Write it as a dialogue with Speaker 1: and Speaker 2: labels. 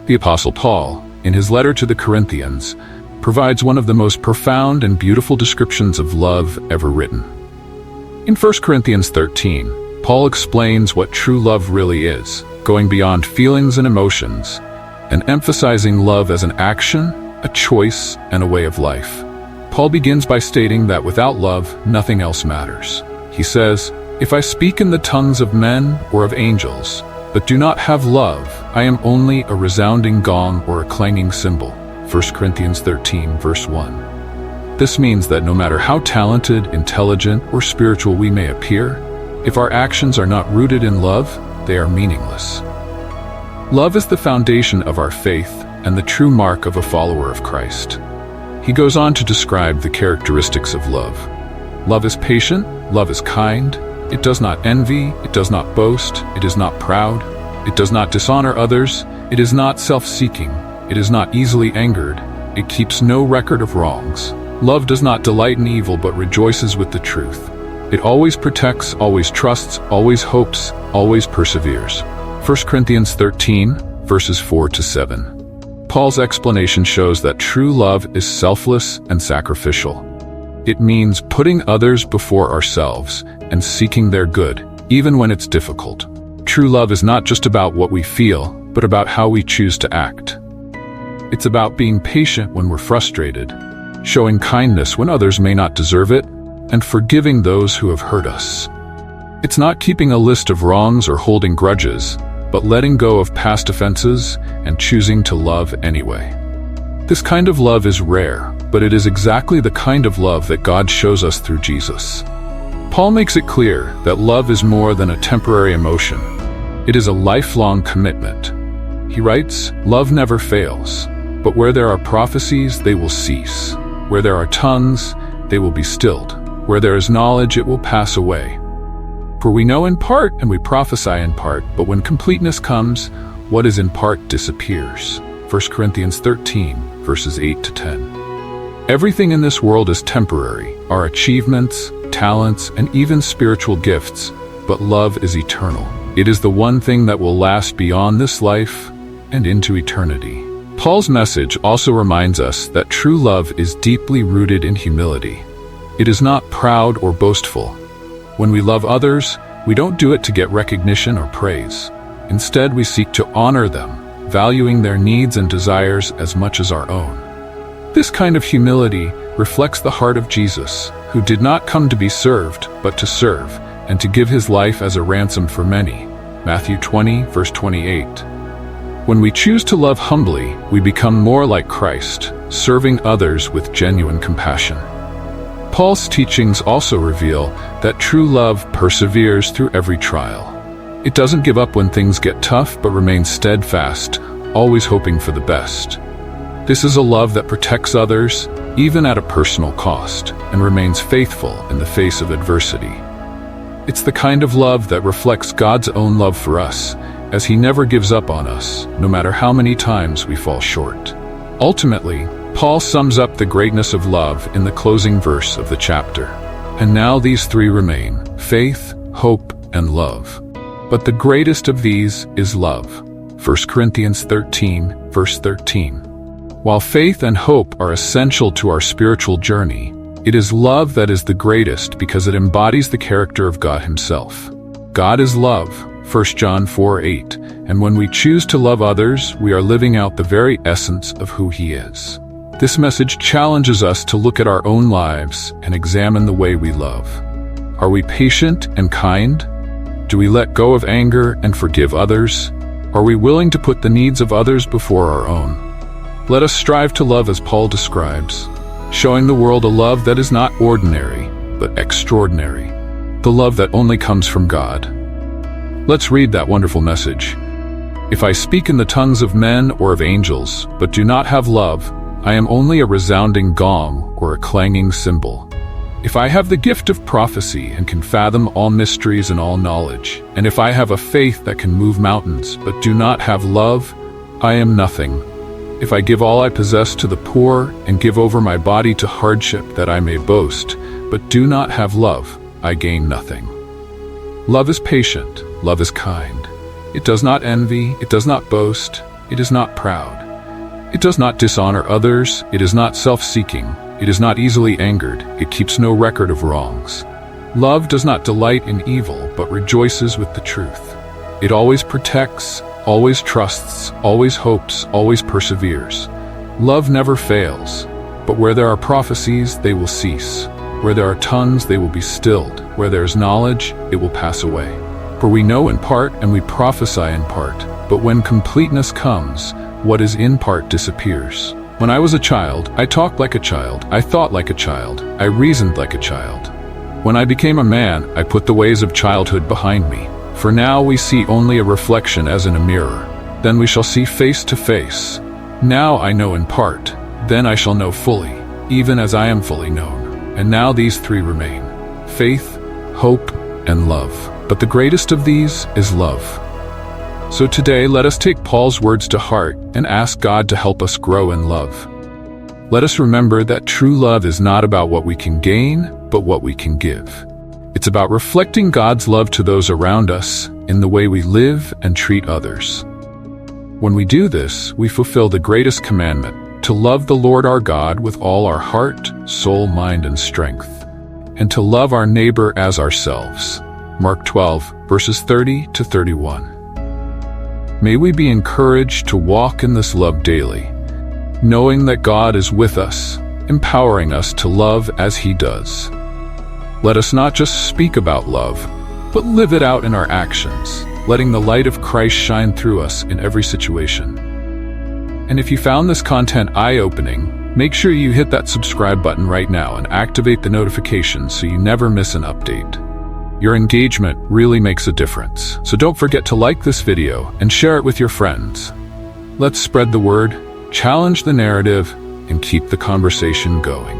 Speaker 1: The Apostle Paul, in his letter to the Corinthians, provides one of the most profound and beautiful descriptions of love ever written. In 1 Corinthians 13, Paul explains what true love really is, going beyond feelings and emotions, and emphasizing love as an action, a choice, and a way of life. Paul begins by stating that without love, nothing else matters. He says, "If I speak in the tongues of men or of angels, but do not have love, I am only a resounding gong or a clanging cymbal." 1 Corinthians 13, verse 1. This means that no matter how talented, intelligent, or spiritual we may appear, if our actions are not rooted in love, they are meaningless. Love is the foundation of our faith and the true mark of a follower of Christ. He goes on to describe the characteristics of love. Love is patient, love is kind, it does not envy, it does not boast, it is not proud, it does not dishonor others, it is not self-seeking, it is not easily angered, it keeps no record of wrongs. Love does not delight in evil but rejoices with the truth. It always protects, always trusts, always hopes, always perseveres. 1 Corinthians 13, verses 4 to 7. Paul's explanation shows that true love is selfless and sacrificial. It means putting others before ourselves and seeking their good, even when it's difficult. True love is not just about what we feel, but about how we choose to act. It's about being patient when we're frustrated, showing kindness when others may not deserve it, and forgiving those who have hurt us. It's not keeping a list of wrongs or holding grudges, but letting go of past offenses and choosing to love anyway. This kind of love is rare, but it is exactly the kind of love that God shows us through Jesus. Paul makes it clear that love is more than a temporary emotion. It is a lifelong commitment. He writes, "Love never fails, but where there are prophecies, they will cease. Where there are tongues, they will be stilled. Where there is knowledge, it will pass away. For we know in part and we prophesy in part, but when completeness comes, what is in part disappears." 1 Corinthians 13, verses 8 to 10. Everything in this world is temporary, our achievements, talents, and even spiritual gifts, but love is eternal. It is the one thing that will last beyond this life and into eternity. Paul's message also reminds us that true love is deeply rooted in humility. It is not proud or boastful. When we love others, we don't do it to get recognition or praise. Instead, we seek to honor them, valuing their needs and desires as much as our own. This kind of humility reflects the heart of Jesus, who did not come to be served, but to serve, and to give his life as a ransom for many. Matthew 20, verse 28. When we choose to love humbly, we become more like Christ, serving others with genuine compassion. Paul's teachings also reveal that true love perseveres through every trial. It doesn't give up when things get tough, but remains steadfast, always hoping for the best. This is a love that protects others, even at a personal cost, and remains faithful in the face of adversity. It's the kind of love that reflects God's own love for us, as He never gives up on us, no matter how many times we fall short. Ultimately, Paul sums up the greatness of love in the closing verse of the chapter. And now these three remain: faith, hope, and love. But the greatest of these is love. 1 Corinthians 13, verse 13. While faith and hope are essential to our spiritual journey, it is love that is the greatest because it embodies the character of God Himself. God is love, 1 John 4:8, and when we choose to love others, we are living out the very essence of who He is. This message challenges us to look at our own lives and examine the way we love. Are we patient and kind? Do we let go of anger and forgive others? Are we willing to put the needs of others before our own? Let us strive to love as Paul describes, showing the world a love that is not ordinary, but extraordinary, the love that only comes from God. Let's read that wonderful message. "If I speak in the tongues of men or of angels, but do not have love, I am only a resounding gong or a clanging cymbal. If I have the gift of prophecy and can fathom all mysteries and all knowledge, and if I have a faith that can move mountains but do not have love, I am nothing. If I give all I possess to the poor and give over my body to hardship that I may boast, but do not have love, I gain nothing. Love is patient, love is kind. It does not envy, it does not boast, It is not proud. It does not dishonor others. It is not self-seeking. It is not easily angered. It keeps no record of wrongs. Love does not delight in evil, but rejoices with the truth. It always protects, always trusts, always hopes, always perseveres. Love never fails, but where there are prophecies, they will cease. Where there are tongues, they will be stilled. Where there is knowledge, it will pass away. For we know in part and we prophesy in part, but when completeness comes, what is in part disappears. When I was a child, I talked like a child, I thought like a child, I reasoned like a child. When I became a man, I put the ways of childhood behind me. For now we see only a reflection as in a mirror. Then we shall see face to face. Now I know in part, then I shall know fully, even as I am fully known. And now these three remain: faith, hope, and love. But the greatest of these is love. So today let us take Paul's words to heart and ask God to help us grow in love. Let us remember that true love is not about what we can gain, but what we can give. It's about reflecting God's love to those around us in the way we live and treat others. When we do this, we fulfill the greatest commandment, to love the Lord our God with all our heart, soul, mind, and strength, and to love our neighbor as ourselves. Mark 12, verses 30 to 31. May we be encouraged to walk in this love daily, knowing that God is with us, empowering us to love as He does. Let us not just speak about love, but live it out in our actions, letting the light of Christ shine through us in every situation. And if you found this content eye-opening, make sure you hit that subscribe button right now and activate the notifications so you never miss an update. Your engagement really makes a difference, so don't forget to like this video and share it with your friends. Let's spread the word, challenge the narrative, and keep the conversation going.